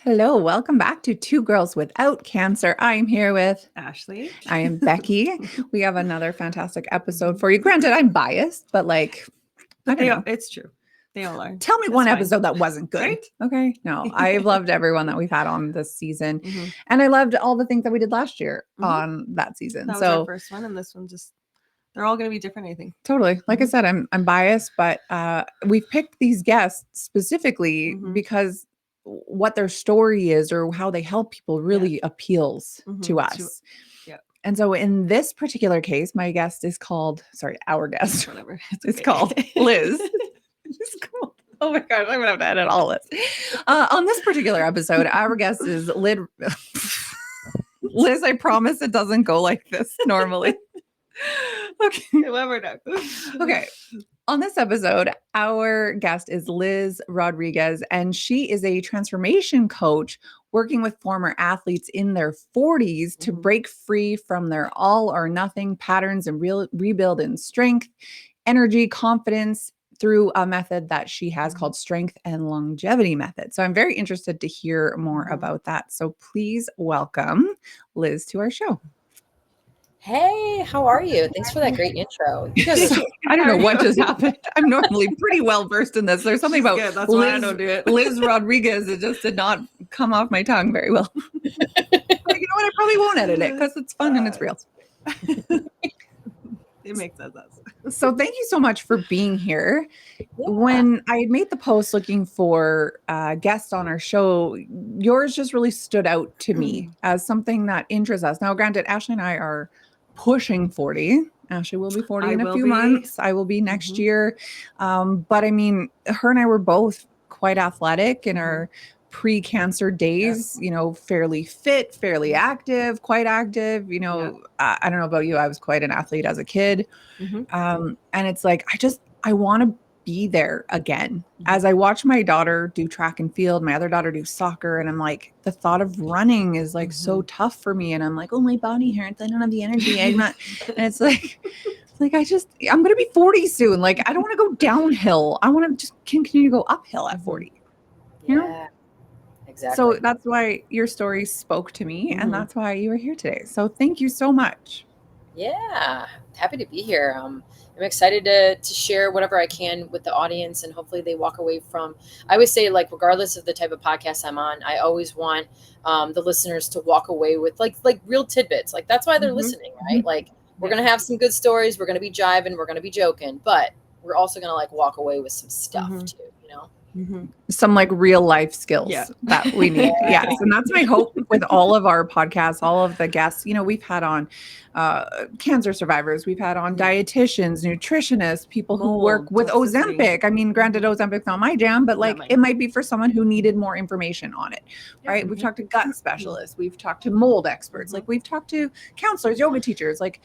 Hello, welcome back to Two Girls Without Cancer. I'm here with Ashley. I am Becky. We have another fantastic episode for you. Granted, I'm biased, but I don't know. It's true. They all are. Tell me It's one fine. episode that wasn't good. Right? Okay. No, I've loved everyone that we've had on this season. Mhm. And I loved all the things that we did last year Mhm. on that season. That was our first one, and this one they're all going to be different, I think. Totally. Like I Mhm. said, I'm biased, but we've picked these guests specifically Mhm. because what their story is or how they help people really appeals to us. Yeah. And so in this particular case, our guest, Whatever. it's called Liz. It's called, oh my gosh, I'm gonna have to edit all this. On this particular episode, our guest is Liz. I promise it doesn't go like this normally. Okay. Whoever knows. Okay. On this episode, our guest is Liz Rodriguez, and she is a transformation coach working with former athletes in their 40s to break free from their all or nothing patterns and rebuild in strength, energy, confidence through a method that she has called Strength and Longevity Method. So I'm very interested to hear more about that. So please welcome Liz to our show. Hey, how are you? Thanks for that great intro. You guys are I don't know what just happened. I'm normally pretty well versed in this. There's something about Good. That's why I don't do it. Liz Rodriguez. It just did not come off my tongue very well. But you know what? I probably won't edit it because it's fun and it's real. It makes sense. So thank you so much for being here. Yeah. When I had made the post looking for guests on our show, yours just really stood out to me as something that interests us. Now, granted, Ashley and I are pushing 40. Ashley will be 40 in a few months. I will be next year. But I mean, her and I were both quite athletic in our pre-cancer days, fairly fit, fairly active, quite active. I don't know about you. I was quite an athlete as a kid. And it's like, I want to be there again. As I watch my daughter do track and field, my other daughter do soccer, and I'm like, the thought of running is like so tough for me. And I'm like, oh, my body hurts. I don't have the energy. I'm not. And it's like I'm going to be 40 soon. Like, I don't want to go downhill. I want to just continue to go uphill at 40. You know? Exactly. So that's why your story spoke to me, and that's why you are here today. So thank you so much. Yeah, happy to be here. I'm excited to share whatever I can with the audience, and hopefully they walk away from. I always say, like, regardless of the type of podcast I'm on, I always want the listeners to walk away with like real tidbits. Like, that's why they're listening, right? Like, we're gonna have some good stories. We're gonna be jiving. We're gonna be joking, but we're also gonna like walk away with some stuff too. Some like real life skills that we need. Yes. And that's my hope with all of our podcasts, all of the guests. We've had on cancer survivors, we've had on dietitians, nutritionists, people who work with Ozempic. I mean, granted, Ozempic's not my jam, but like it might be for someone who needed more information on it. Right. We've talked to gut specialists, we've talked to mold experts, like we've talked to counselors, yoga teachers. Like,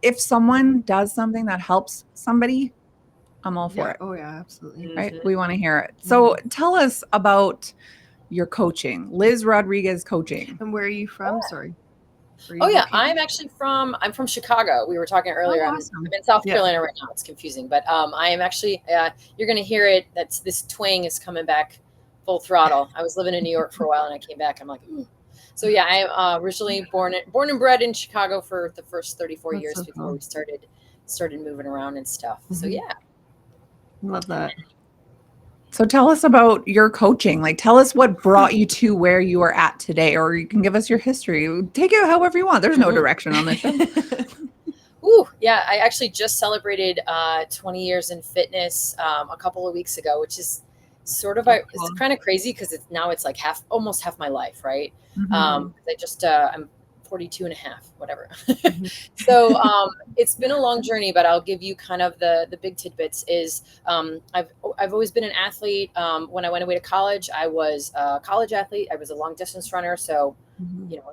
if someone does something that helps somebody, I'm all for it. Oh yeah, absolutely. Right. We want to hear it. So tell us about your coaching, Liz Rodriguez coaching. And where are you from? Sorry. Oh yeah, I'm from Chicago. We were talking earlier. Awesome. I'm in South Carolina right now. It's confusing, but I am actually. You're going to hear it. This twang is coming back full throttle. I was living in New York for a while, and I came back. I'm like, So yeah, I'm originally born and bred in Chicago for the first 34 years before we started moving around and stuff. So yeah. Love that. So tell us about your coaching. Like, tell us what brought you to where you are at today, or you can give us your history. Take it however you want. There's no direction on this show. Ooh, yeah. I actually just celebrated 20 years in fitness a couple of weeks ago, which is sort of it's kind of crazy because it's like almost half my life, right? I'm 42 and a half, whatever. So it's been a long journey, but I'll give you kind of the big tidbits is I've always been an athlete. When I went away to college, I was a college athlete. I was a long distance runner. So,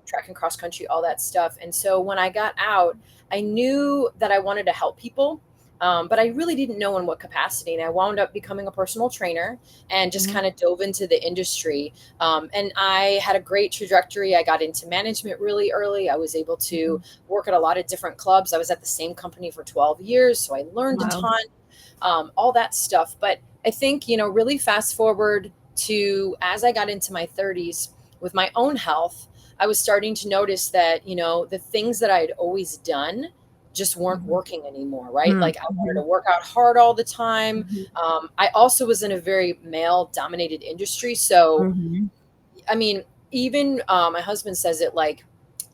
track and cross country, all that stuff. And so when I got out, I knew that I wanted to help people. But I really didn't know in what capacity. And I wound up becoming a personal trainer and just kind of dove into the industry. And I had a great trajectory. I got into management really early. I was able to work at a lot of different clubs. I was at the same company for 12 years. So I learned a ton, all that stuff. But I think, really fast forward to as I got into my 30s, with my own health, I was starting to notice that, you know, the things that I had always done just weren't working anymore, right? Mm. Like I wanted to work out hard all the time. I also was in a very male dominated industry. So, I mean, even my husband says it, like,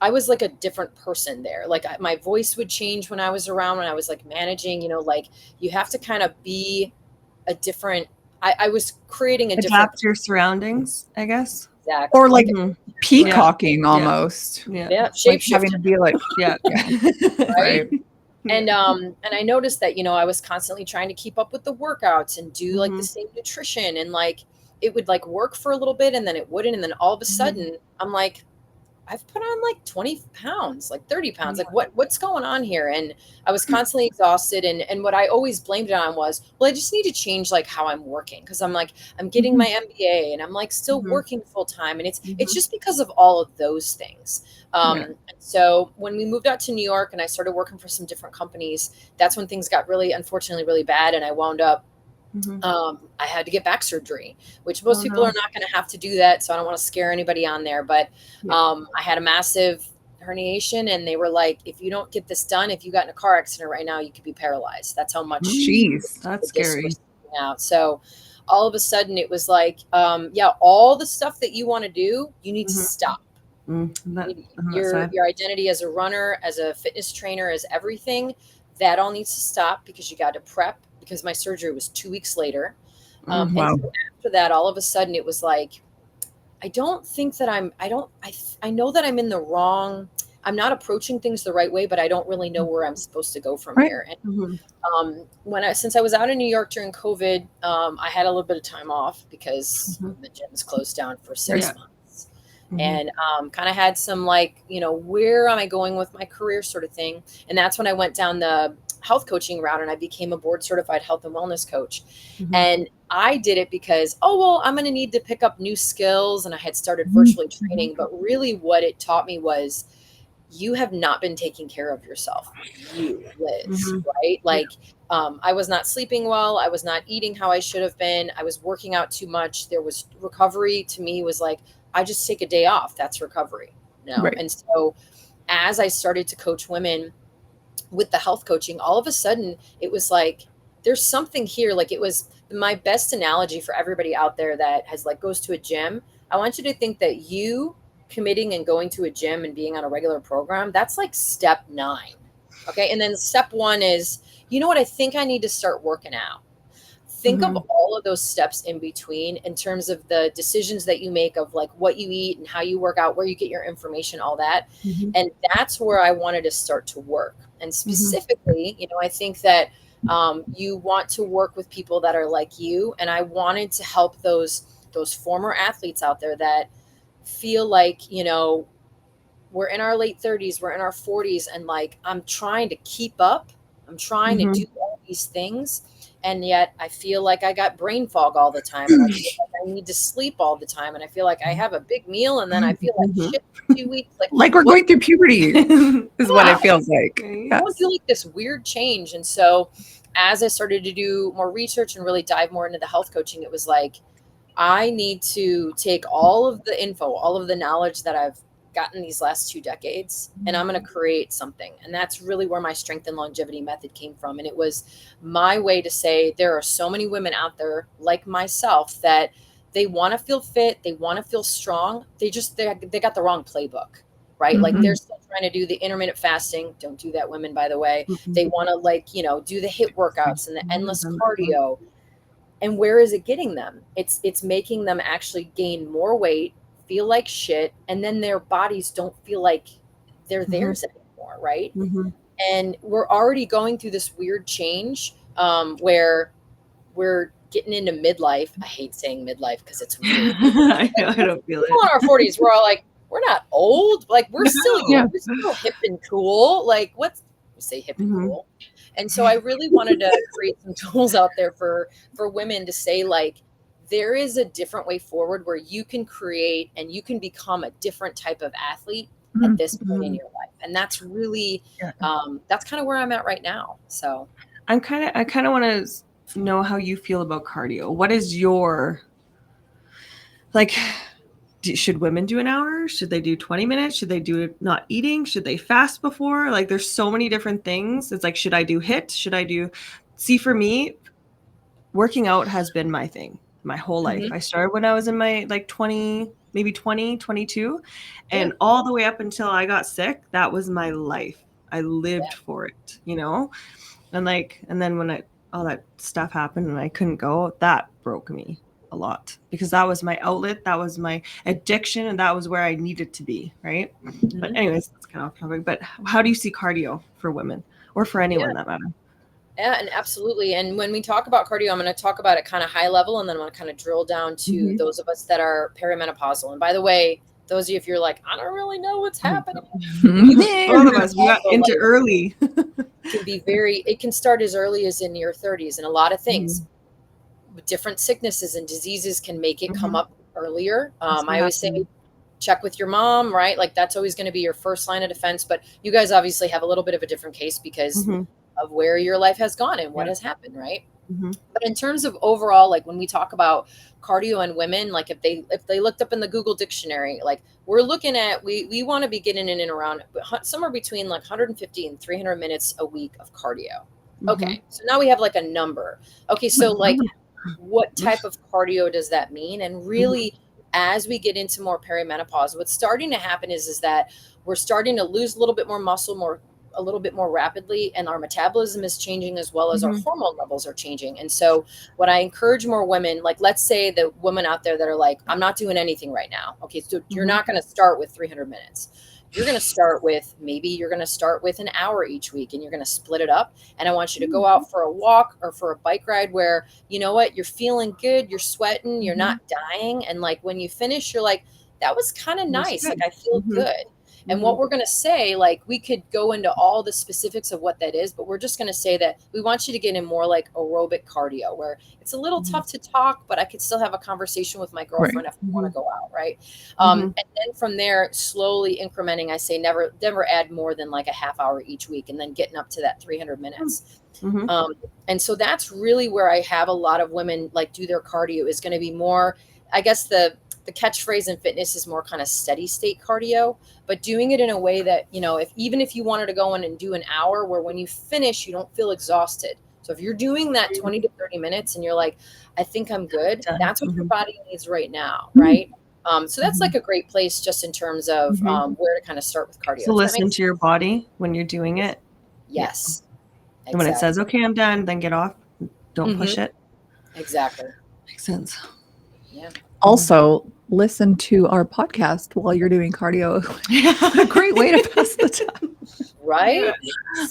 I was like a different person there. Like my voice would change when I was around, when I was like managing, you know, like you have to kind of be a different, I was creating a different. Adapt your surroundings, I guess. Exactly. Or like peacocking almost. Yeah. Like having to Shapeshifter. be like, Yeah. right. And I noticed that, you know, I was constantly trying to keep up with the workouts and do like the same nutrition, and like it would like work for a little bit and then it wouldn't, and then all of a sudden I'm like, I've put on like 20 pounds, like 30 pounds. Like what's going on here? And I was constantly exhausted. And what I always blamed it on was, well, I just need to change like how I'm working. Cause I'm like, I'm getting my MBA and I'm like still working full time. And it's just because of all of those things. And so when we moved out to New York and I started working for some different companies, that's when things got really, unfortunately, really bad. And I wound up, I had to get back surgery, which most people are not going to have to do that. So I don't want to scare anybody on there, but I had a massive herniation and they were like, if you don't get this done, if you got in a car accident right now, you could be paralyzed. That's how much That's scary. out. So all of a sudden it was like, all the stuff that you want to do, you need to stop. Your identity as a runner, as a fitness trainer, as everything, that all needs to stop because you got to prep, because my surgery was 2 weeks later. And so after that, all of a sudden it was like, I don't think that I know that I'm in the wrong, I'm not approaching things the right way, but I don't really know where I'm supposed to go from here. And since I was out in New York during COVID, I had a little bit of time off because the gym's closed down for 6 months. And kind of had some like, you know, where am I going with my career sort of thing. And that's when I went down the health coaching route and I became a board certified health and wellness coach. And I did it because, I'm going to need to pick up new skills. And I had started virtually training, but really what it taught me was, you have not been taking care of yourself. You, Liz, right? Like, I was not sleeping well. I was not eating how I should have been. I was working out too much. There was recovery to me was like, I just take a day off. That's recovery. No. Right. And so as I started to coach women with the health coaching, all of a sudden it was like, there's something here. Like, it was my best analogy for everybody out there that has like goes to a gym. I want you to think that you committing and going to a gym and being on a regular program, that's like step 9. Okay. And then step 1 is, you know what? I think I need to start working out. Think of all of those steps in between in terms of the decisions that you make of like what you eat and how you work out, where you get your information, all that. And that's where I wanted to start to work. And specifically, you know, I think that you want to work with people that are like you. And I wanted to help those former athletes out there that feel like, you know, we're in our late 30s, we're in our 40s, and like, I'm trying to keep up. I'm trying to do all these things. And yet I feel like I got brain fog all the time. And I feel like I need to sleep all the time. And I feel like I have a big meal and then I feel like shit for 2 weeks. Like we're going through puberty is what it feels like. I feel like this weird change. And so as I started to do more research and really dive more into the health coaching, it was like, I need to take all of the info, all of the knowledge that I've gotten these last 2 decades, and I'm going to create something. And that's really where my strength and longevity method came from. And it was my way to say, there are so many women out there like myself that they want to feel fit. They want to feel strong. They got the wrong playbook, right? Like they're still trying to do the intermittent fasting. Don't do that, women, by the way. They want to like, you know, do the HIIT workouts and the endless cardio. And where is it getting them? It's making them actually gain more weight, feel like shit, and then their bodies don't feel like they're theirs anymore, right? And we're already going through this weird change where we're getting into midlife. I hate saying midlife because it's weird. I don't feel it. In our 40s, we're all like, we're not old. Like, we're still young. We're still hip and cool. Like, we say hip and cool. And so I really wanted to create some tools out there for women to say, like, there is a different way forward where you can create and you can become a different type of athlete at this point in your life. And that's really, that's kind of where I'm at right now. So I kind of want to know how you feel about cardio. What is your, like, should women do an hour? Should they do 20 minutes? Should they do it not eating? Should they fast before? Like, there's so many different things. It's like, should I do HIIT? Should I do, see, for me, working out has been my thing my whole life. I started when I was in my like 22. And all the way up until I got sick, that was my life. I lived for it, you know? And then when all that stuff happened and I couldn't go, that broke me a lot, because that was my outlet, that was my addiction, and that was where I needed to be, right? But anyways, that's kind of off topic. But how do you see cardio for women, or for anyone that matter? Yeah, and absolutely. And when we talk about cardio, I'm going to talk about it kind of high level, and then I'm going to kind of drill down to those of us that are perimenopausal. And by the way, those of you, if you're like, I don't really know what's happening, All of us, we got into early. It can start as early as in your 30s, and a lot of things, different sicknesses and diseases can make it come up earlier. I always say, check with your mom, right? Like, that's always going to be your first line of defense. But you guys obviously have a little bit of a different case because of where your life has gone and what has happened, right? But in terms of overall, like when we talk about cardio and women, like if they looked up in the Google dictionary, like we're looking at, we want to be getting in and around somewhere between like 150 and 300 minutes a week of cardio. Okay. So now we have like a number. Okay. So like what type of cardio does that mean? And really, as we get into more perimenopause, what's starting to happen is that we're starting to lose a little bit more muscle, a little bit more rapidly, and our metabolism is changing as well as our hormone levels are changing. And so what I encourage more women, like let's say the women out there that are like, I'm not doing anything right now. Okay. So you're not going to start with 300 minutes. You're going to start with, maybe you're going to start with an hour each week, and you're going to split it up. And I want you to go out for a walk or for a bike ride where, you know what, you're feeling good, you're sweating, you're not dying. And like, when you finish, you're like, that was kind of nice. Like, I feel good. And what we're going to say, like, we could go into all the specifics of what that is, but we're just going to say that we want you to get in more like aerobic cardio, where it's a little tough to talk, but I could still have a conversation with my girlfriend if I want to go out. Right. And then from there, slowly incrementing, I say never add more than like a half hour each week, and then getting up to that 300 minutes. And so that's really where I have a lot of women like do their cardio is going to be more, I guess the catchphrase in fitness is more kind of steady state cardio, but doing it in a way that, you know, even if you wanted to go in and do an hour where when you finish, you don't feel exhausted. So if you're doing that 20 to 30 minutes and you're like, I think I'm good, that's what your body needs right now. Right. So that's like a great place just in terms of where to kind of start with cardio. So listen to your body when you're doing it. Yes. And when it says, okay, I'm done, then get off. Don't push it. Exactly. Makes sense. Yeah. Also, listen to our podcast while you're doing cardio. A great way to pass the time. Right?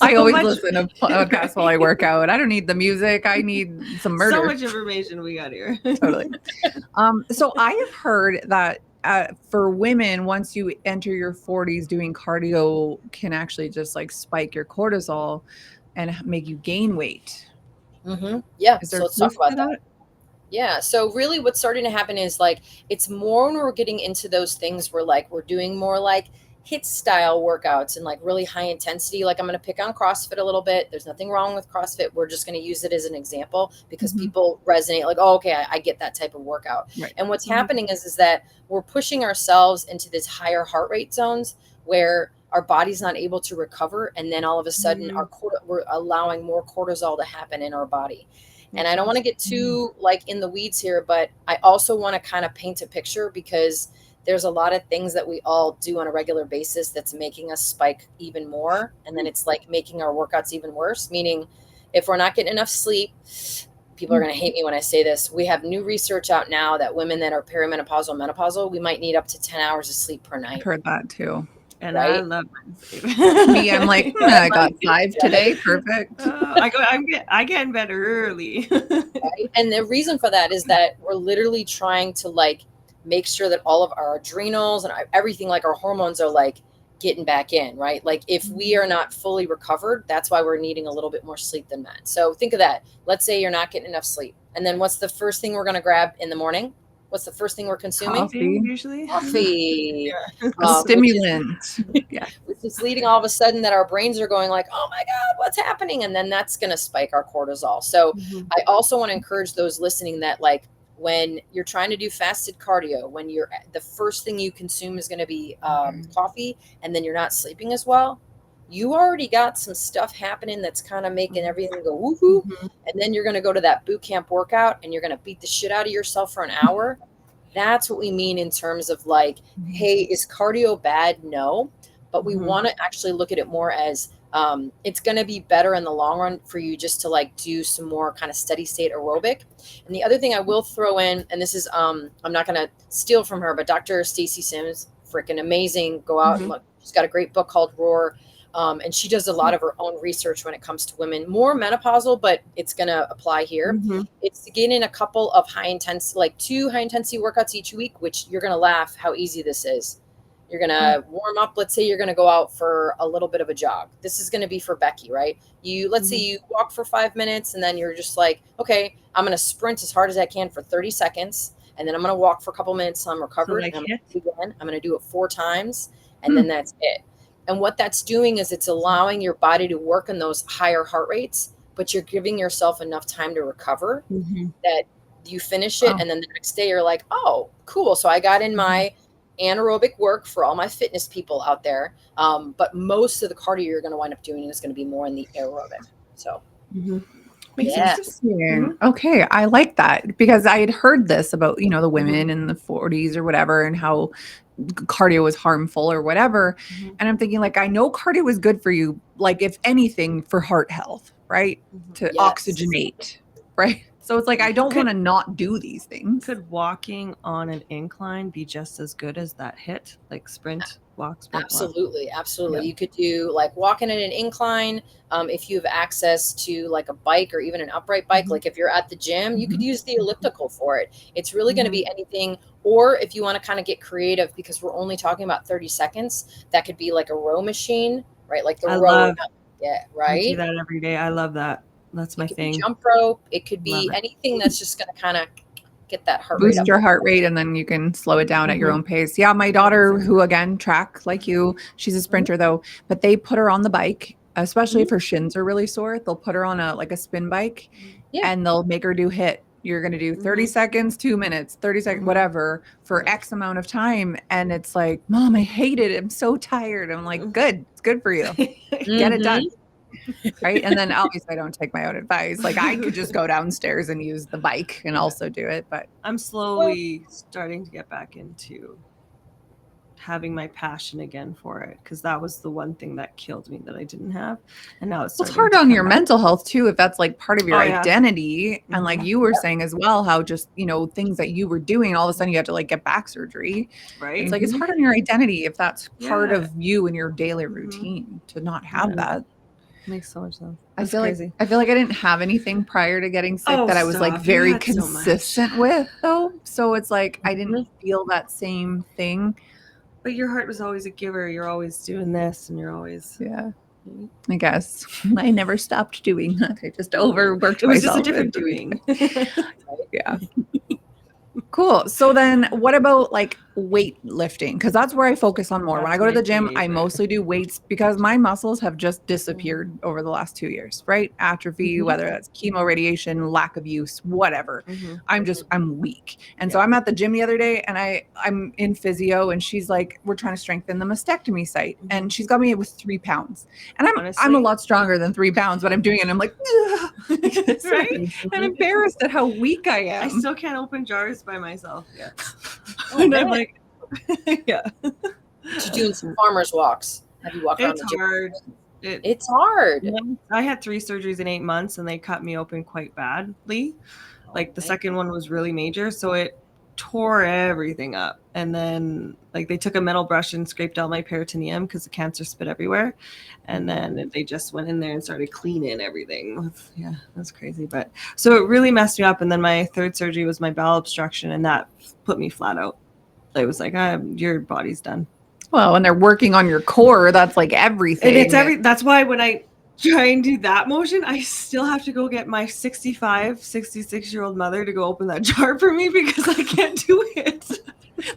I always listen to podcasts while I work out. I don't need the music. I need some murder. So much information we got here. Totally. So I have heard that for women, once you enter your 40s, doing cardio can actually just like spike your cortisol and make you gain weight. Yeah. Is there so let's talk about that? Yeah. So really what's starting to happen is like, it's more when we're getting into those things where like, we're doing more like HIIT style workouts and like really high intensity. Like I'm going to pick on CrossFit a little bit. There's nothing wrong with CrossFit. We're just going to use it as an example because people resonate like, oh, okay, I get that type of workout. Right. And what's happening is that we're pushing ourselves into this higher heart rate zones where our body's not able to recover. And then all of a sudden we're allowing more cortisol to happen in our body. And I don't want to get too like in the weeds here, but I also want to kind of paint a picture because there's a lot of things that we all do on a regular basis that's making us spike even more. And then it's like making our workouts even worse, meaning if we're not getting enough sleep, people are going to hate me when I say this. We have new research out now that women that are perimenopausal, menopausal, we might need up to 10 hours of sleep per night. I've heard that too. And right? I love me. I'm like, I got 5 today. Perfect. I get in bed early. Right? And the reason for that is that we're literally trying to like make sure that all of our adrenals and everything, like our hormones are like getting back in, right? Like if we are not fully recovered, that's why we're needing a little bit more sleep than men. So think of that. Let's say you're not getting enough sleep. And then what's the first thing we're going to grab in the morning? What's the first thing we're consuming? Coffee, usually. Coffee. A stimulant. Which is leading all of a sudden that our brains are going like, oh my God, what's happening? And then that's going to spike our cortisol. So I also want to encourage those listening that like when you're trying to do fasted cardio, when the first thing you consume is going to be coffee, and then you're not sleeping as well, you already got some stuff happening that's kind of making everything go woohoo. And then you're going to go to that boot camp workout and you're going to beat the shit out of yourself for an hour. That's what we mean in terms of like, hey, is cardio bad? No, but we want to actually look at it more as it's going to be better in the long run for you just to like do some more kind of steady state aerobic. And the other thing I will throw in, and this is, I'm not going to steal from her, but Dr. Stacy Sims, freaking amazing. Go out and look. She's got a great book called Roar. And she does a lot of her own research when it comes to women, more menopausal, but it's going to apply here. It's to get in a couple of high intensity, like 2 high intensity workouts each week, which you're going to laugh how easy this is. You're going to warm up. Let's say you're going to go out for a little bit of a jog. This is going to be for Becky, right? Let's say you walk for 5 minutes and then you're just like, okay, I'm going to sprint as hard as I can for 30 seconds. And then I'm going to walk for a couple minutes till I'm recovered. And I'm going to do it 4 times. And then that's it. And what that's doing is it's allowing your body to work in those higher heart rates, but you're giving yourself enough time to recover that you finish it. And then the next day you're like, oh, cool. So I got in my anaerobic work for all my fitness people out there. But most of the cardio you're going to wind up doing is going to be more in the aerobic. So interesting. Okay. I like that because I had heard this about, the women in the 40s or whatever, and how cardio was harmful or whatever. And I'm thinking like, I know cardio is good for you. Like if anything for heart health, right? To oxygenate, right? So it's like, I don't want to not do these things. Could walking on an incline be just as good as that HIIT, like sprint, walk, sprint, absolutely, walk? Absolutely. You could do like walking at an incline. If you have access to like a bike or even an upright bike, like if you're at the gym, you could use the elliptical for it. It's really going to be anything. Or if you want to kind of get creative, because we're only talking about 30 seconds, that could be like a row machine, right? Like the row. Right. I do that every day. I love that. That's my thing. Jump rope. It could be anything that's just going to kind of get that heart boost rate up. Your heart rate, and then you can slow it down at your own pace. Yeah, my daughter, who again track like you, she's a sprinter though, but they put her on the bike, especially if her shins are really sore. They'll put her on a spin bike, and they'll make her do HIIT. You're going to do 30 seconds, 2 minutes, 30 seconds, whatever, for X amount of time. And it's like, Mom, I hate it. I'm so tired. I'm like, good. It's good for you. Get it done. Right. And then obviously I don't take my own advice. Like I could just go downstairs and use the bike and also do it. But I'm slowly starting to get back into having my passion again for it, because that was the one thing that killed me that I didn't have. And now it's hard on your mental health too, if that's like part of your identity. And like you were saying as well, how just things that you were doing, all of a sudden you have to like get back surgery, right? It's like it's hard on your identity if that's part of you in your daily routine to not have that. Makes so much sense. I feel like I didn't have anything prior to getting sick that I was like very consistent with though. So it's like I didn't feel that same thing. But your heart was always a giver. You're always doing this, and you're always I guess I never stopped doing that. I just overworked myself. It was just a different doing. Yeah. Cool. So then what about like weightlifting? Because that's where I focus on more. When I go to the gym, I mostly do weights because my muscles have just disappeared over the last 2 years, right? Atrophy, whether that's chemo, radiation, lack of use, whatever. I'm weak. And so I'm at the gym the other day and I'm in physio and she's like, we're trying to strengthen the mastectomy site. And she's got me with 3 pounds. And I'm a lot stronger than 3 pounds, but I'm doing it. And I'm like, right? I'm embarrassed at how weak I am. I still can't open jars by myself. Yeah. And I'm like, You're doing some farmer's walks. Have you walked around the gym? Hard. It's hard. I had 3 surgeries in 8 months and they cut me open quite badly. Like the second one was really major. So it tore everything up. And then like they took a metal brush and scraped out my peritoneum because the cancer spit everywhere. And then they just went in there and started cleaning everything. Yeah, that's crazy. But so it really messed me up. And then my 3rd surgery was my bowel obstruction, and that put me flat out. It was like, your body's done. Well, when they're working on your core, that's like everything. And that's why when I try and do that motion, I still have to go get my 66-year-old mother to go open that jar for me because I can't do it.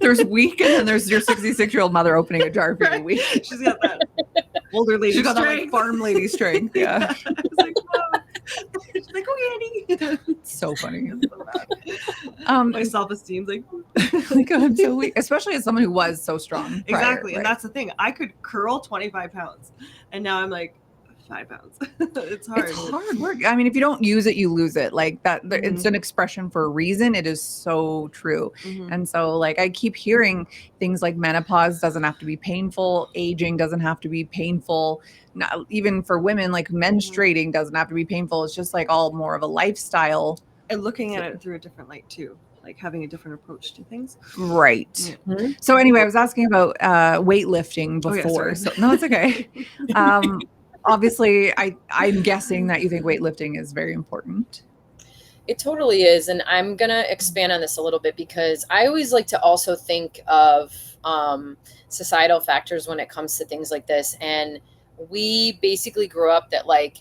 There's weak, and then there's your 66-year-old mother opening a jar for you weak. She's got that older lady strength. She's got that like farm lady strength. Yeah. I was like, oh. She's like, oh, Annie. It's so funny. It's so bad. My self-esteem's like, like, oh, I'm so weak, especially as someone who was so strong. Prior, exactly. right? And that's the thing. I could curl 25 pounds and now I'm like 5 pounds. It's hard. It's hard work. I mean, if you don't use it, you lose it. Like that, it's an expression for a reason. It is so true. And so, like, I keep hearing things like menopause doesn't have to be painful, aging doesn't have to be painful. Not, even for women, like menstruating doesn't have to be painful. It's just like all more of a lifestyle. And looking at it through a different light too, like having a different approach to things. Right. So anyway, I was asking about weightlifting before. So no, it's okay. Obviously, I'm guessing that you think weightlifting is very important. It totally is. And I'm going to expand on this a little bit because I always like to also think of societal factors when it comes to things like this. And we basically grew up that, like,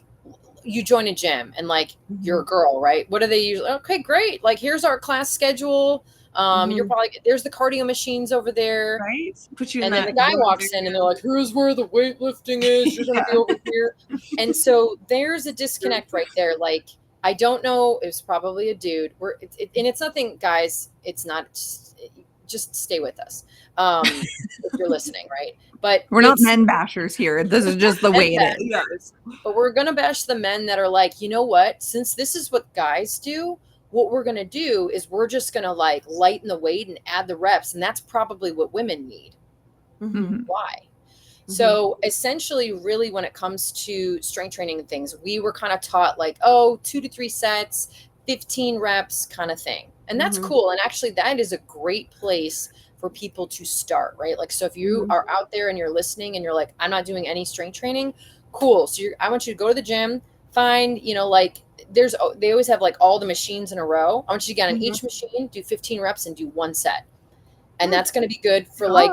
you join a gym and like you're a girl, right? What do they usually? Okay, great. Like, here's our class schedule. You're probably, there's the cardio machines over there, right? Put you in and that then the guy walks in and they're like, here's where the weightlifting is. You're gonna be over here. And so there's a disconnect right there. Like, I don't know, it's probably a dude. And it's nothing, guys. It's not. Just stay with us if you're listening, right? But we're not men bashers here. This is just the way it is. But we're gonna bash the men that are like, you know what? Since this is what guys do, what we're going to do is we're just going to like lighten the weight and add the reps. And that's probably what women need. Why? So essentially, really, when it comes to strength training and things, we were kind of taught like, 2 to 3 sets, 15 reps kind of thing. And that's cool. And actually, that is a great place for people to start, right? Like, so if you are out there and you're listening and you're like, I'm not doing any strength training, cool. So I want you to go to the gym, find, like, they always have like all the machines in a row. I want you to get on each machine, do 15 reps and do 1 set. And that's going to be good for like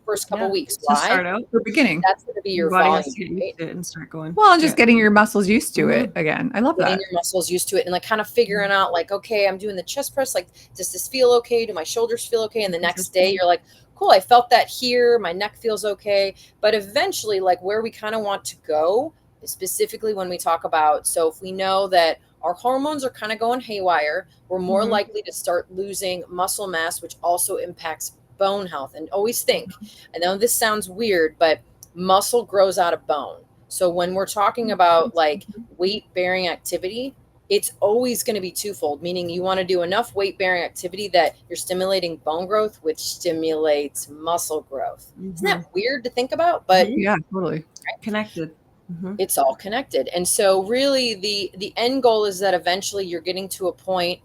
first couple weeks. Why? To start out, the beginning. That's going to be your volume, right? And start going. Well, and just getting your muscles used to it again. I love getting that. your muscles used to it and like kind of figuring out like, okay, I'm doing the chest press. Like, does this feel okay? Do my shoulders feel okay? And the next day you're like, cool, I felt that here. My neck feels okay. But eventually, like, where we kind of want to go, specifically when we talk about, so if we know that our hormones are kind of going haywire, we're more likely to start losing muscle mass, which also impacts bone health. And always think, I know this sounds weird, but muscle grows out of bone. So when we're talking about like weight bearing activity, it's always going to be twofold, meaning you want to do enough weight bearing activity that you're stimulating bone growth, which stimulates muscle growth. Isn't that weird to think about? But yeah, totally connected. It's all connected. And so really the end goal is that eventually you're getting to a point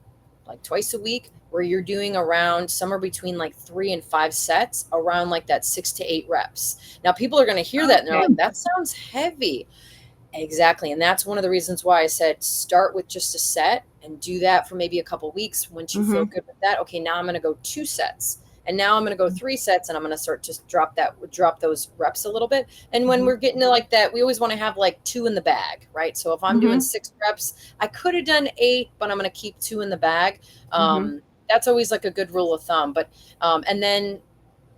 like twice a week where you're doing around somewhere between like 3 and 5 sets around like that 6 to 8 reps. Now people are going to hear that and they're like, that sounds heavy. Exactly. And that's one of the reasons why I said start with just a set and do that for maybe a couple weeks. Once you feel good with that, okay, now I'm going to go 2 sets. And now I'm going to go 3 sets and I'm going to start to drop those reps a little bit. And when we're getting to like that, we always want to have like 2 in the bag, right? So if I'm doing 6 reps, I could have done 8, but I'm going to keep 2 in the bag. That's always like a good rule of thumb. But, and then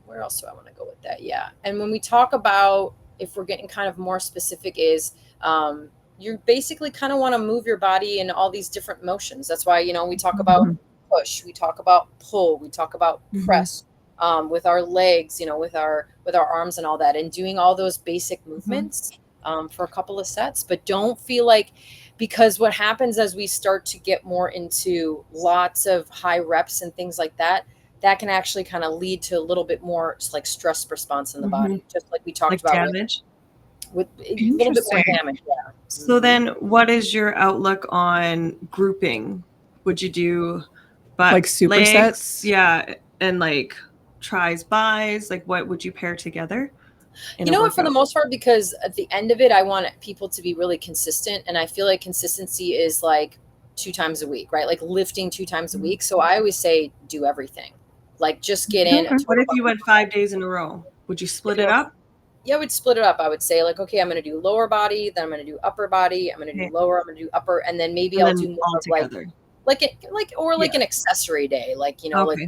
where else do I want to go with that? Yeah. And when we talk about, if we're getting kind of more specific is, you basically kind of want to move your body in all these different motions. That's why, we talk about push, we talk about pull, we talk about press, with our legs, with our arms and all that, and doing all those basic movements for a couple of sets. But don't feel like, because what happens as we start to get more into lots of high reps and things like that, that can actually kind of lead to a little bit more like stress response in the body, just like we talked like about damage. with a little bit more damage. Yeah. So then what is your outlook on grouping? Would you do like supersets? Yeah. And like tries, buys, like what would you pair together? What, for the most part, because at the end of it, I want people to be really consistent. And I feel like consistency is like 2 times a week, right? Like lifting 2 times a week. So I always say, do everything. Like just get in. What if you went 5 days in a row? Would you split it up? Yeah, I would split it up. I would say like, okay, I'm going to do lower body, then I'm going to do upper body, I'm going to do lower, I'm going to do upper, and then maybe I'll do more all together. Like an accessory day, like, like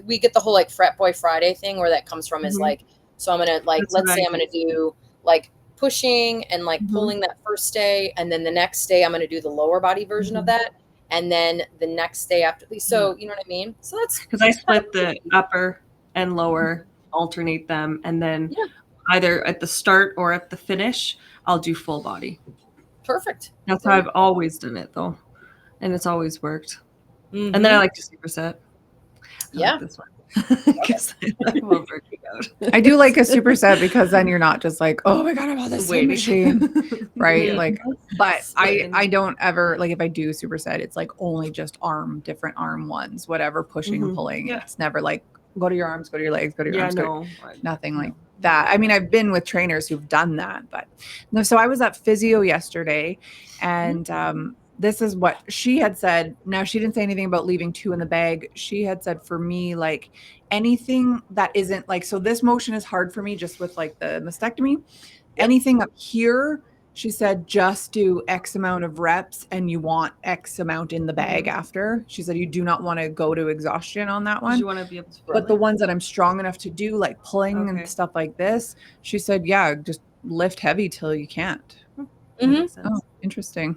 we get the whole like frat boy Friday thing where that comes from is like, so I'm going to like, let's say I'm going to do like pushing and like pulling that first day. And then the next day I'm going to do the lower body version of that. and then the next day after. So you know what I mean? So that's because I split the upper and lower, alternate them, and then either at the start or at the finish, I'll do full body. perfect. That's how I've always done it, though, and it's always worked. Mm-hmm. And then I like to superset. Yeah. Like this one. Because I love working out. I do like a superset because then you're not just like, oh my God, I'm on the same machine. Right. Yeah. Like, but Splitting. I don't ever, like, if I do superset, it's like only just different arm ones, whatever, pushing and pulling. Yeah. It's never like, go to your arms, go to your legs, go to your arms. Nothing No. like that. I mean, I've been with trainers who've done that, but no. So I was at physio yesterday, and this is what she had said. Now, she didn't say anything about leaving 2 in the bag. She had said for me, like, anything that isn't like, so this motion is hard for me just with like the mastectomy. Anything up here, she said, just do X amount of reps and you want X amount in the bag after. She said, you do not want to go to exhaustion on that one. You want to be able to but the ones that I'm strong enough to do, like pulling and stuff like this, she said, yeah, just lift heavy till you can't. Oh, interesting.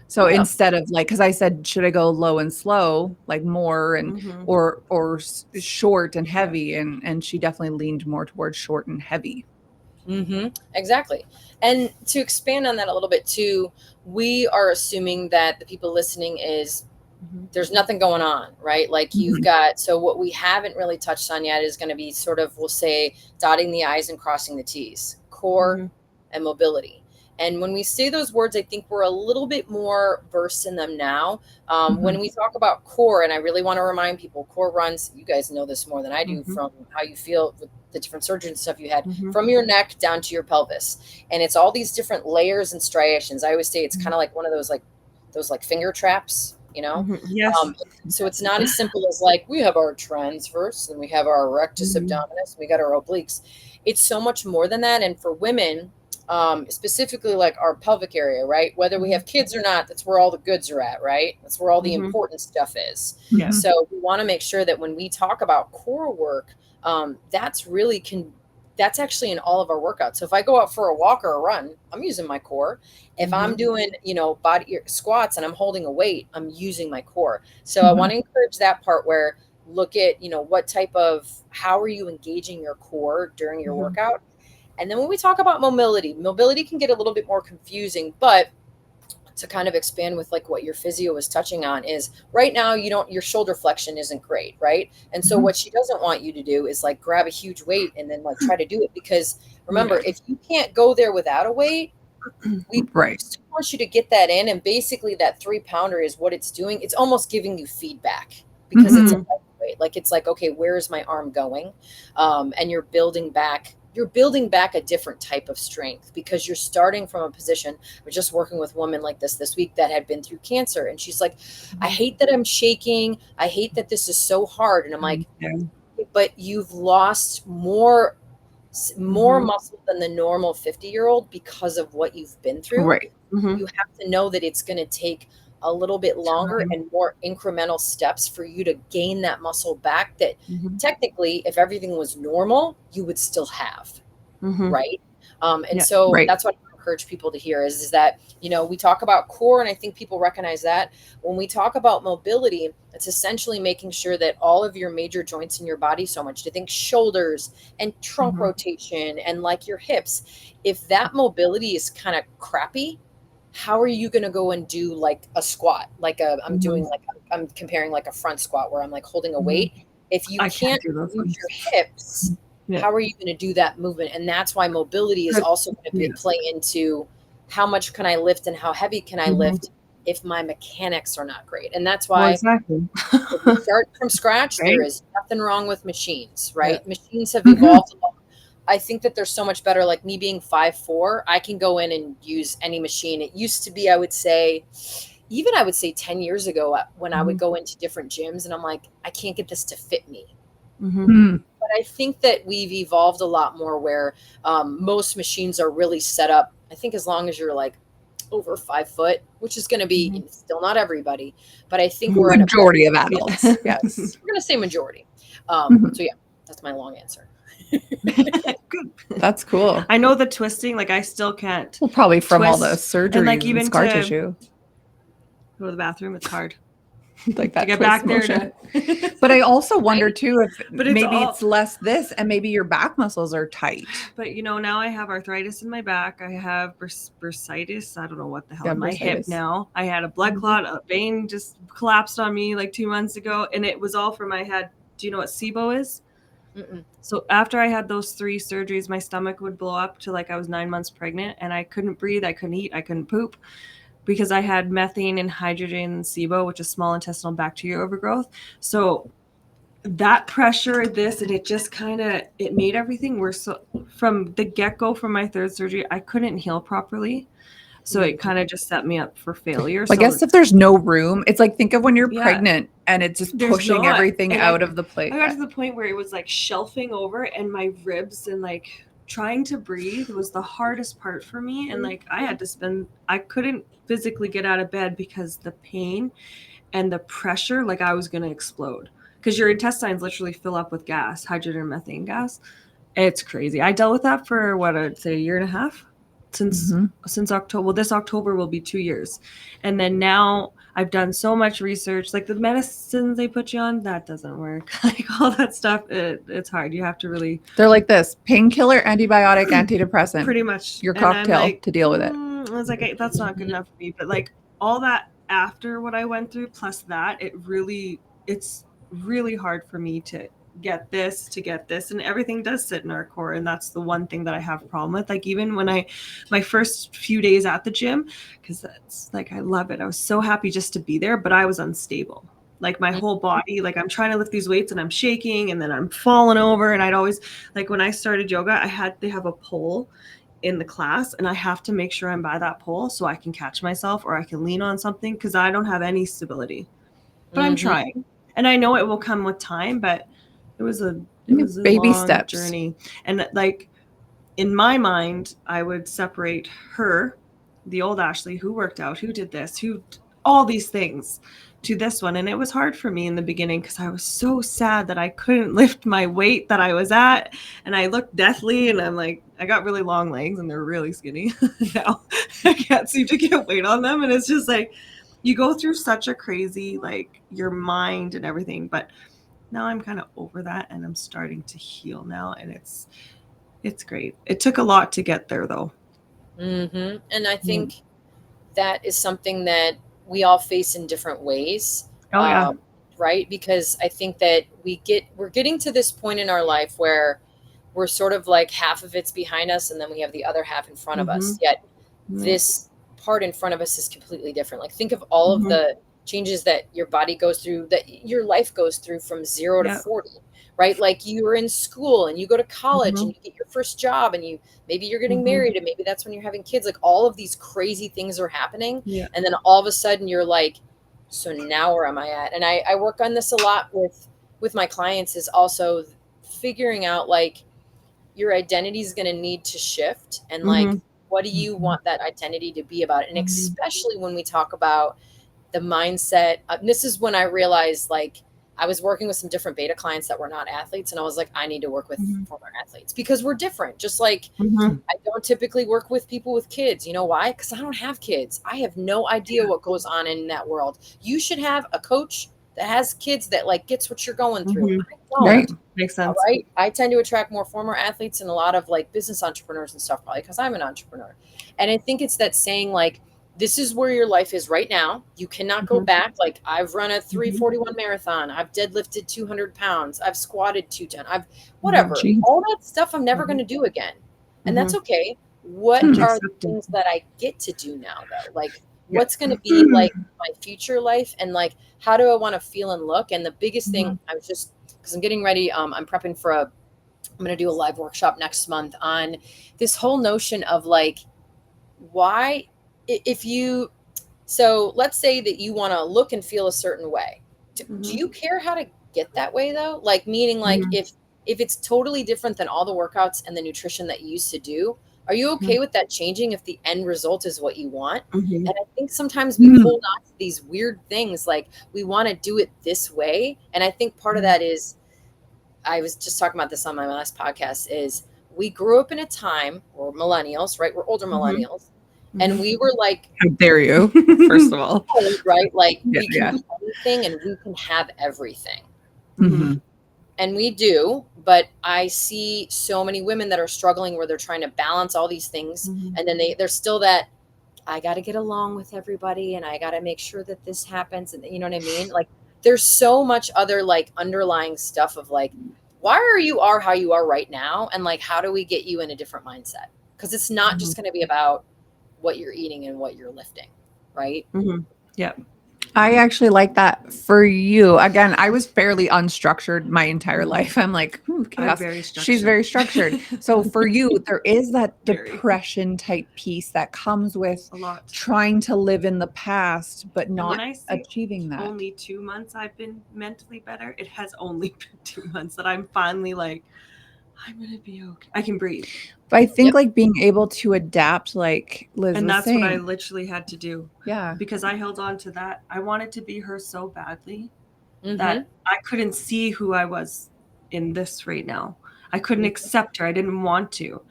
So instead of like, because I said, should I go low and slow, like more and or short and heavy, and she definitely leaned more towards short and heavy. Exactly. And to expand on that a little bit too, we are assuming that the people listening is there's nothing going on, right? Like you've got, so what we haven't really touched on yet is going to be sort of, we'll say, dotting the I's and crossing the T's, core and mobility. And when we say those words, I think we're a little bit more versed in them now. When we talk about core, and I really want to remind people, core runs, you guys know this more than I do, from how you feel with the different surgery and stuff you had, from your neck down to your pelvis. And it's all these different layers and striations. I always say it's kind of like one of those like finger traps, you know? Yes. So it's not as simple as like, we have our transverse and we have our rectus abdominis, and we got our obliques. It's so much more than that. And for women, specifically like our pelvic area, right? Whether we have kids or not, that's where all the goods are at, right? That's where all the important stuff is. So we want to make sure that when we talk about core work, that's actually in all of our workouts. So if I go out for a walk or a run, I'm using my core. If I'm doing, body squats and I'm holding a weight, I'm using my core. So I want to encourage that part where look at, what type of, how are you engaging your core during your workout? And then when we talk about mobility can get a little bit more confusing, but to kind of expand with like what your physio was touching on is right now, your shoulder flexion isn't great. Right. And so what she doesn't want you to do is like grab a huge weight and then like try to do it, because remember, if you can't go there without a weight, we want you to get that in. And basically that 3-pounder is what it's doing. It's almost giving you feedback because it's a lightweight. Like, it's like, okay, where is my arm going? And you're building back a different type of strength, because you're starting from a position. We're just working with a woman like this week that had been through cancer. And she's like, I hate that I'm shaking. I hate that this is so hard. And I'm like, but you've lost more muscle than the normal 50-year-old because of what you've been through. Right. You have to know that it's going to take a little bit longer and more incremental steps for you to gain that muscle back that technically, if everything was normal, you would still have. Right. So that's what I encourage people to hear is that, we talk about core, and I think people recognize that. When we talk about mobility, it's essentially making sure that all of your major joints in your body, so much to think shoulders and trunk rotation and like your hips, if that mobility is kind of crappy, how are you going to go and do like a squat? Like I'm doing like, I'm comparing like a front squat where I'm like holding a weight. If you can't move your hips, how are you going to do that movement? And that's why mobility is also going to play into how much can I lift and how heavy can I lift if my mechanics are not great. And that's why if you start from scratch, there is nothing wrong with machines, right? Machines have evolved a lot. I think that they're so much better. Like me being 5'4", I can go in and use any machine. It used to be, I would say 10 years ago when I would go into different gyms and I'm like, I can't get this to fit me. But I think that we've evolved a lot more where most machines are really set up. I think as long as you're like over 5 foot, which is going to be still not everybody, but I think we're majority of adults. Yes. We're going to say majority. So yeah, that's my long answer. Good. That's cool. I know the twisting, like I still can't. Well, probably from all twist. the surgery And like and even scar to tissue. go to the bathroom, it's hard. Like that to get twist back motion. there. But I also wonder too if But it's maybe all- it's less this and maybe your back muscles are tight. But now I have arthritis in my back. I have bursitis. I don't know what the hell. Yeah, My hip bursitis. now. I had a blood clot. A vein just collapsed on me like 2 months ago, and it was all from my head. Do you know what SIBO is? Mm-mm. So after I had those 3 surgeries, my stomach would blow up to like I was 9 months pregnant, and I couldn't breathe. I couldn't eat. I couldn't poop because I had methane and hydrogen SIBO, which is small intestinal bacterial overgrowth. So that pressure, and it just it made everything worse. So from the get-go, from my 3rd surgery, I couldn't heal properly. So it kind of just set me up for failure. I guess if there's no room, it's like, think of when you're Yeah. pregnant and it's just There's pushing not. everything And out of the plate. I got to the point where it was like shelving over, and my ribs and like trying to breathe was the hardest part for me. And like I couldn't physically get out of bed because the pain and the pressure, like I was going to explode, because your intestines literally fill up with gas, hydrogen and methane gas. It's crazy. I dealt with that for what I'd say a year and a half since October. Well, this October will be 2 years. And then now I've done so much research, like the medicines they put you on, that doesn't work. Like all that stuff, it's hard. You have to really. They're like this: painkiller, antibiotic, antidepressant. Pretty much your And I'm cocktail like, to deal with it. I was like, that's not good enough for me. But like all that after what I went through, plus that, it's really hard for me to get this, and everything does sit in our core, and that's the one thing that I have a problem with. Like even when my first few days at the gym, because that's like I love it, I was so happy just to be there, but I was unstable. Like my whole body, like I'm trying to lift these weights and I'm shaking, and then I'm falling over. And I'd always, like when I started yoga, they have a pole in the class, and I have to make sure I'm by that pole so I can catch myself or I can lean on something, because I don't have any stability. But I'm trying, and I know it will come with time, but it was a baby long steps journey. And like in my mind, I would separate her, the old Ashley who worked out, who did this, who all these things, to this one. And it was hard for me in the beginning because I was so sad that I couldn't lift my weight that I was at, and I looked deathly, and I'm like, I got really long legs and they're really skinny now. I can't seem to get weight on them, and it's just like you go through such a crazy, like your mind and everything. But now I'm kind of over that, and I'm starting to heal now, and it's great. It took a lot to get there though. And I think that is something that we all face in different ways. Oh yeah. Right? Because I think that we're getting to this point in our life where we're sort of like half of it's behind us, and then we have the other half in front of us. Yet this part in front of us is completely different. Like think of all of the changes that your body goes through, that your life goes through from 0 to 40, right? Like you were in school and you go to college and you get your first job, and maybe you're getting married, and maybe that's when you're having kids. Like all of these crazy things are happening. And then all of a sudden you're like, so now where am I at? And I work on this a lot with my clients, is also figuring out like your identity is going to need to shift, and like, what do you want that identity to be about? And especially when we talk about the mindset, this is when I realized, like, I was working with some different beta clients that were not athletes, and I was like, I need to work with former athletes, because we're different. Just like I don't typically work with people with kids. You know why? Because I don't have kids. I have no idea what goes on in that world. You should have a coach that has kids that like gets what you're going through. Right. Makes sense. Right. I tend to attract more former athletes and a lot of like business entrepreneurs and stuff, probably because I'm an entrepreneur. And I think it's that saying, like, this is where your life is right now. You cannot go back. Like I've run a 3:41 marathon. I've deadlifted 200 pounds. I've squatted 210. I've whatever, all that stuff I'm never going to do again. And that's okay. What are the things that I get to do now though? Like what's going to be like my future life, and like, how do I want to feel and look? And the biggest thing, I was just, because I'm getting ready. I'm prepping for I'm going to do a live workshop next month on this whole notion of like, why, so let's say that you want to look and feel a certain way. Do you care how to get that way though? Like meaning like if it's totally different than all the workouts and the nutrition that you used to do, are you okay with that changing if the end result is what you want? And I think sometimes we hold on to these weird things, like we want to do it this way. And I think part of that is, I was just talking about this on my last podcast, is we grew up in a time, we're millennials, right? We're older millennials. And we were like, how dare you, first of all, right? Like we can be anything and we can have everything. Mm-hmm. And we do, but I see so many women that are struggling where they're trying to balance all these things. And then they're still that, I got to get along with everybody and I got to make sure that this happens. And you know what I mean? Like there's so much other like underlying stuff of like, why are you how you are right now? And like, how do we get you in a different mindset? Because it's not just going to be about what you're eating and what you're lifting. Right. Yeah. I actually like that for you. Again, I was fairly unstructured my entire life. I'm like, chaos. She's very structured. So for you, there is that depression type piece that comes with a lot trying to live in the past, but not when I achieving that. Only 2 months I've been mentally better. It has only been 2 months that I'm finally like, I'm going to be okay. I can breathe. But I think like being able to adapt, like Liz and was that's saying, what I literally had to do. Yeah. Because I held on to that. I wanted to be her so badly that I couldn't see who I was in this right now. I couldn't accept her. I didn't want to.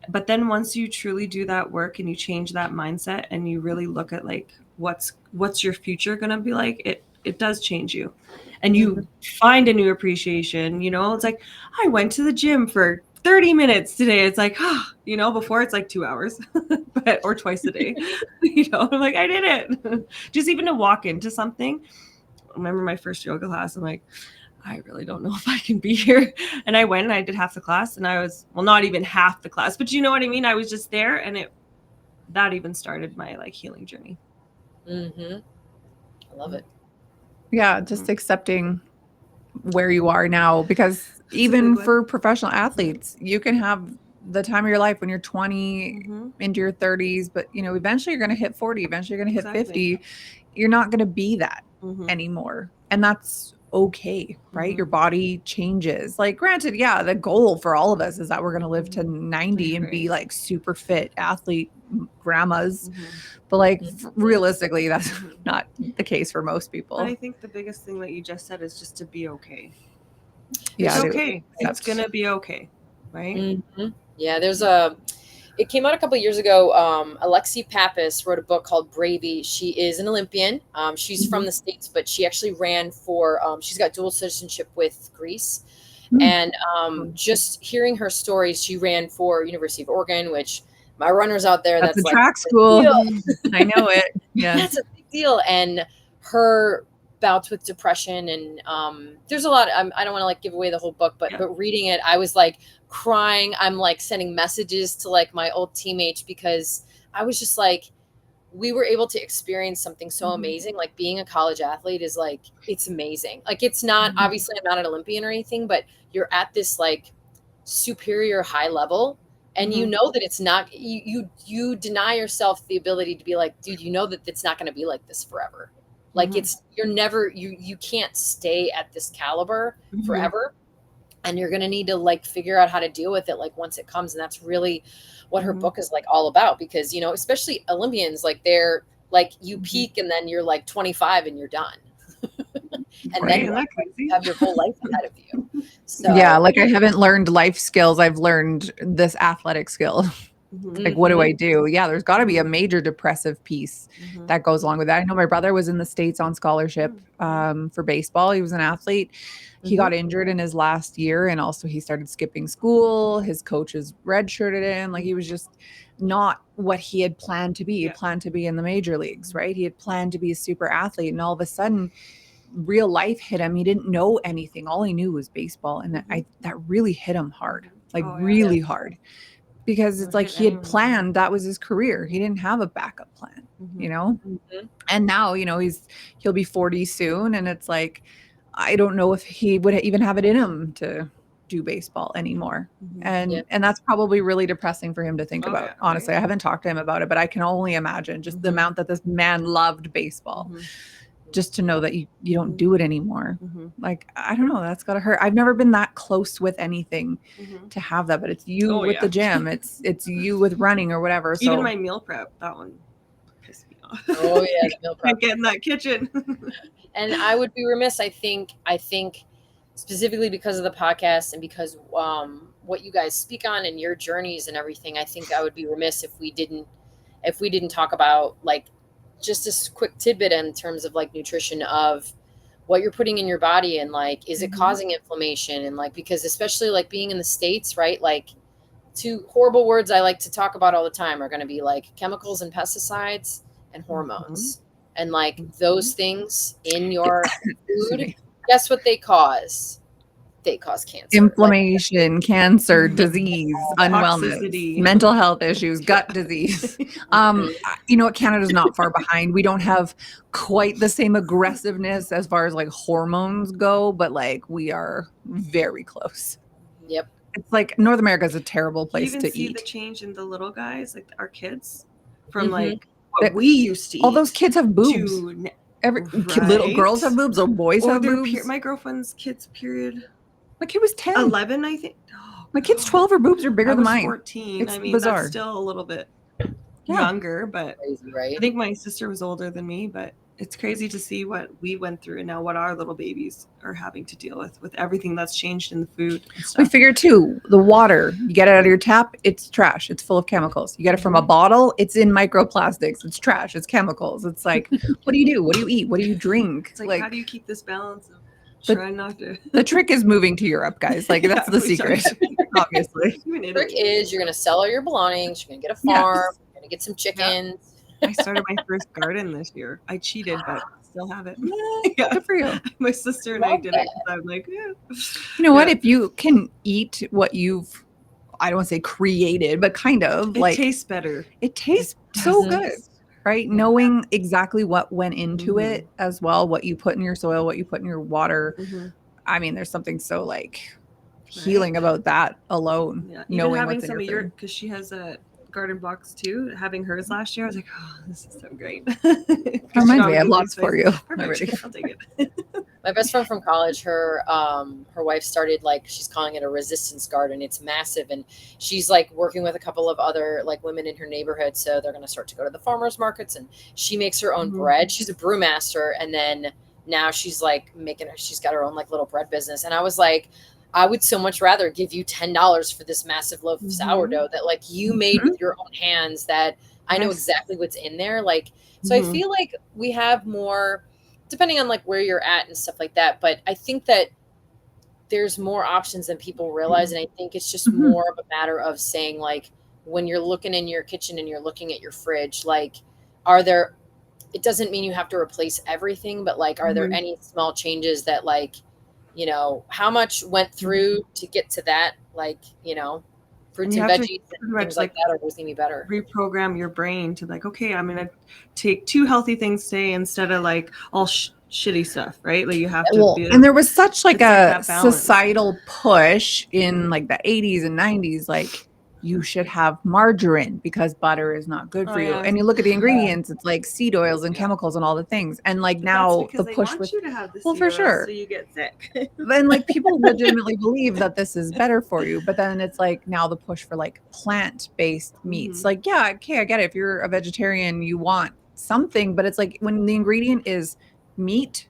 But then once you truly do that work and you change that mindset and you really look at like what's your future going to be like, it does change you. And you find a new appreciation, you know? It's like I went to the gym for 30 minutes today. It's like, you know, before it's like 2 hours or twice a day. You know, I'm like, I did it. Just even to walk into something. I remember my first yoga class. I'm like, I really don't know if I can be here. And I went and I did half the class and I was, well, not even half the class, but you know what I mean? I was just there and that even started my like healing journey. I love it. Yeah. Just accepting where you are now, because even for professional athletes, you can have the time of your life when you're 20 into your 30s, but you know, eventually you're going to hit 40, eventually you're going to hit 50. You're not going to be that anymore. And that's okay, right? Your body changes. Like granted, yeah, the goal for all of us is that we're going to live to 90 and be like super fit athlete grandmas. But like realistically, that's not the case for most people. But I think the biggest thing that you just said is just to be okay. Yeah, it's okay. It's going to be okay. Right? Yeah. It came out a couple of years ago. Alexi Pappas wrote a book called Bravey. She is an Olympian. She's from the States, but she actually ran for, she's got dual citizenship with Greece. And just hearing her stories, she ran for University of Oregon, which my runners out there, that's a like track school. I know it. Yeah. That's a big deal. And her bouts with depression and there's a lot. I don't want to like give away the whole book, but reading it, I was like crying. I'm like sending messages to like my old teammates because I was just like, we were able to experience something so amazing. Like being a college athlete is like, it's amazing. Like it's not, obviously I'm not an Olympian or anything, but you're at this like superior high level. And you know that it's not, you deny yourself the ability to be like, dude, you know that it's not going to be like this forever. Like you're never, you can't stay at this caliber forever. And you're going to need to like figure out how to deal with it. Like once it comes, and that's really what her book is like all about, because, you know, especially Olympians, like they're like, you peak and then you're like 25 and you're done. And then you have your whole life ahead of you. So yeah, like I haven't learned life skills. I've learned this athletic skill. Like, what do I do? Yeah, there's got to be a major depressive piece that goes along with that. I know my brother was in the States on scholarship for baseball. He was an athlete. He got injured in his last year, and also he started skipping school. His coaches redshirted him. Like he was just not what he had planned to be. He planned to be in the major leagues, right? He had planned to be a super athlete, and all of a sudden real life hit him. He didn't know anything. All he knew was baseball. And that really hit him hard, like really hard, because it's like he had planned, that was his career. He didn't have a backup plan, you know? And now, you know, he'll be 40 soon. And it's like, I don't know if he would even have it in him to do baseball anymore. And that's probably really depressing for him to think about. Honestly, I haven't talked to him about it, but I can only imagine just the amount that this man loved baseball. Just to know that you don't do it anymore. Like, I don't know, that's gotta hurt. I've never been that close with anything to have that, but it's you with the gym. It's you with running or whatever. So even my meal prep, that one pissed me off. Oh yeah, the meal prep. Can't get in that kitchen. And I would be remiss, I think specifically because of the podcast and because what you guys speak on and your journeys and everything, I think I would be remiss if we didn't talk about like just a quick tidbit in terms of like nutrition of what you're putting in your body, and like, is it causing inflammation? And like, because especially like being in the States, right? Like, two horrible words I like to talk about all the time are going to be like chemicals and pesticides and hormones. And like those things in your food, guess what they cause? They cause cancer. Inflammation, cancer, disease, unwellness, toxicity, mental health issues, gut disease. You know what? Canada's not far behind. We don't have quite the same aggressiveness as far as like hormones go, but like we are very close. Yep. It's like North America is a terrible you place even to see eat. the change in the little guys, like our kids, from like what we used to eat. All those kids have boobs. Every little girls have boobs, or boys have boobs. My girlfriend's kid's period. My kid was 10. 11, I think. Oh, my kid's 12. Her boobs are bigger than mine. 14. It's I mean, bizarre. that's still a little bit younger, but crazy, right? I think my sister was older than me, but it's crazy to see what we went through and now what our little babies are having to deal with everything that's changed in the food and stuff. We figure too, the water, you get it out of your tap, it's trash. It's full of chemicals. You get it from a bottle, it's in microplastics. It's trash. It's chemicals. It's like, what do you do? What do you eat? What do you drink? It's like how do you keep this balance of trying not to... The trick is moving to Europe, guys. Like that's the secret, obviously. The trick is you're going to sell all your belongings. You're going to get a farm. You're going to get some chickens. I started my first garden this year. I cheated, but still have it. Good for you. My sister and I did it. I'm like, You know what? If you can eat what you've, I don't want to say created, but kind of it like tastes better. It tastes so good, right? Knowing exactly what went into it as well, what you put in your soil, what you put in your water. I mean, there's something so like healing about that alone. Yeah. Knowing Even having what's in some of your your, because she has a garden box too. Having hers last year, I was like, oh, this is so great. Reminds me, I have lots for you. Already. I'll take it. My best friend from college, her wife started like, she's calling it a resistance garden. It's massive, and she's like working with a couple of other like women in her neighborhood. So they're going to start to go to the farmers markets, and she makes her own bread. She's a brewmaster, and then now she's like she's got her own like little bread business. And I was like, I would so much rather give you $10 for this massive loaf of sourdough that like you made with your own hands, that I know exactly what's in there. Like, so I feel like we have more, depending on like where you're at and stuff like that. But I think that there's more options than people realize. And I think it's just more of a matter of saying, like, when you're looking in your kitchen and you're looking at your fridge, like, it doesn't mean you have to replace everything, but like, are there any small changes that like, you know, how much went through to get to that, like, you know, fruits and veggies and things like that are always gonna be better. Reprogram your brain to like, okay, I'm gonna take 2 healthy things today instead of like all shitty stuff, right? Like you have to and there was such like a societal push in like the 80s and 90s, like you should have margarine because butter is not good for you. And you look at the ingredients, it's like seed oils and chemicals and all the things. And like now the push with you to have the for sure, so you get sick. Then like people legitimately believe that this is better for you, but then it's like now the push for like plant-based meats. Like, yeah, okay, I get it. If you're a vegetarian, you want something, but it's like when the ingredient is meat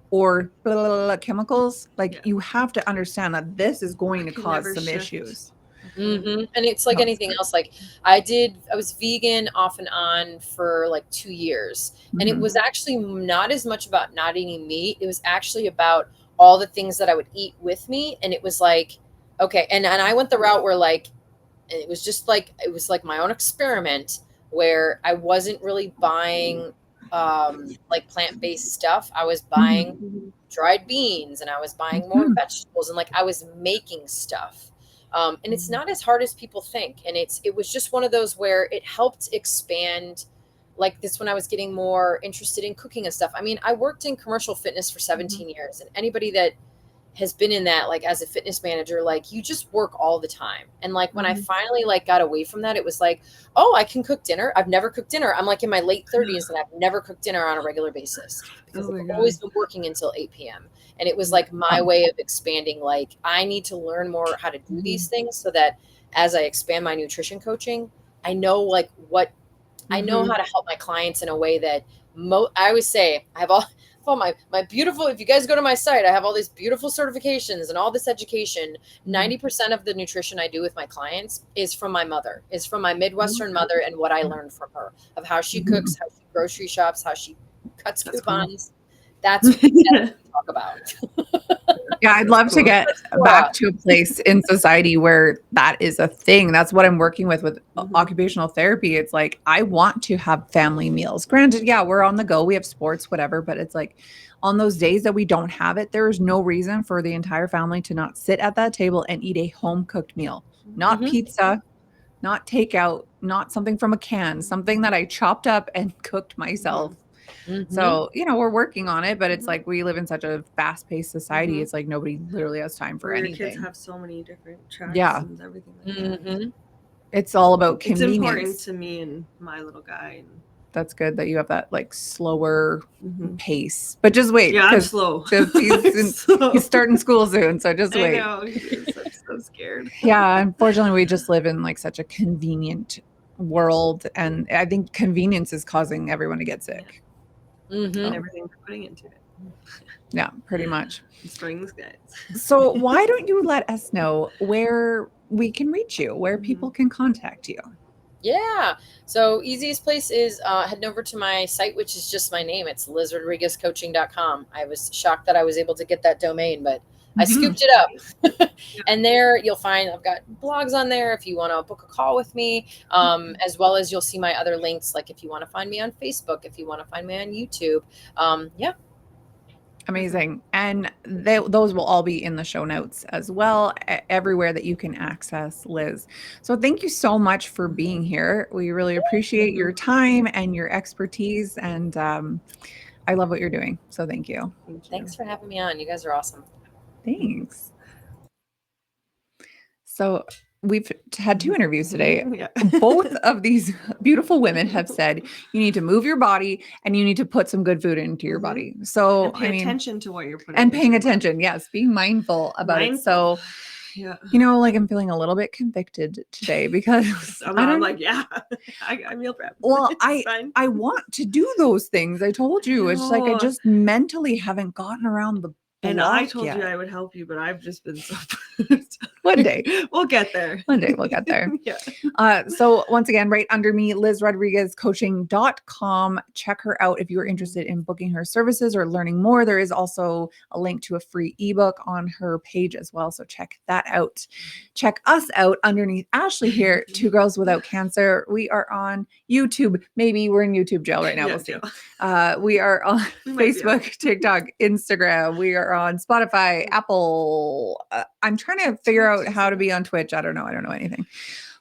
or blah, blah, blah, chemicals, like you have to understand that this is going to cause some issues. And it's like anything else. Like I was vegan off and on for like 2 years, and it was actually not as much about not eating meat. It was actually about all the things that I would eat with me. And it was like, okay. And I went the route where like, it was just like, it was like my own experiment where I wasn't really buying like plant-based stuff. I was buying dried beans, and I was buying more vegetables, and like I was making stuff. And it's not as hard as people think. And it was just one of those where it helped expand like this when I was getting more interested in cooking and stuff. I mean, I worked in commercial fitness for 17 years, and anybody that has been in that, like as a fitness manager, like you just work all the time. And like when I finally like got away from that, it was like, oh, I can cook dinner. I've never cooked dinner. I'm like in my late 30s and I've never cooked dinner on a regular basis because I've always been working until 8 p.m. And it was like my way of expanding. Like I need to learn more how to do these things so that as I expand my nutrition coaching, I know like what I know how to help my clients in a way that I always say I have all my beautiful, if you guys go to my site, I have all these beautiful certifications and all this education. 90% of the nutrition I do with my clients is from my mother, is from my Midwestern mother, and what I learned from her of how she cooks, how she grocery shops, how she cuts coupons. That's what we talk about. Yeah, I'd love to get back to a place in society where that is a thing. That's what I'm working with occupational therapy. It's like, I want to have family meals. Granted, yeah, we're on the go, we have sports, whatever, but it's like on those days that we don't have it, there is no reason for the entire family to not sit at that table and eat a home cooked meal, not pizza, not takeout, not something from a can, something that I chopped up and cooked myself. So, you know, we're working on it, but it's like we live in such a fast-paced society. It's like nobody literally has time for anything. Your kids have so many different tracks and everything like that. It's all about convenience. It's important to me and my little guy. That's good that you have that like slower pace. But just wait. Yeah, I'm slow. He's starting school soon, so just wait. I know. I'm so scared. Yeah, unfortunately, we just live in like such a convenient world, and I think convenience is causing everyone to get sick. And everything we're putting into it. Yeah, pretty much. Springs, guys. So why don't you let us know where we can reach you, where people can contact you? Yeah. So easiest place is heading over to my site, which is just my name. It's lizrodriguezcoaching.com. I was shocked that I was able to get that domain, but I scooped it up. And there you'll find I've got blogs on there if you want to book a call with me, as well as you'll see my other links, like if you want to find me on Facebook, if you want to find me on YouTube. Yeah. Amazing. And those will all be in the show notes as well, everywhere that you can access Liz. So thank you so much for being here. We really appreciate your time and your expertise. And I love what you're doing. So thank you. Thanks for having me on. You guys are awesome. Thanks. So we've had 2 interviews today. Both of these beautiful women have said you need to move your body and you need to put some good food into your body. So and pay attention to what you're putting. And paying attention. Yes. Being mindful about it. So, you know, like I'm feeling a little bit convicted today because I'm like, I meal prep. Well, I want to do those things. I told you. It's like I just mentally haven't gotten around the And I told you I would help you, but I've just been so One day. We'll get there. One day we'll get there. So once again, right under me, lizrodriguezcoaching.com. Check her out if you are interested in booking her services or learning more. There is also a link to a free ebook on her page as well. So check that out. Check us out underneath Ashley here, 2 Girls Without Cancer. We are on YouTube. Maybe we're in YouTube jail right now. We'll see. We are on Facebook, TikTok, Instagram. We are on Spotify, Apple. I'm trying to figure out how to be on Twitch. I don't know anything,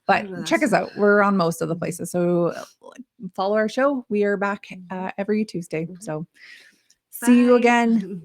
but check us out. We're on most of the places. So follow our show. We are back every Tuesday. So see you again.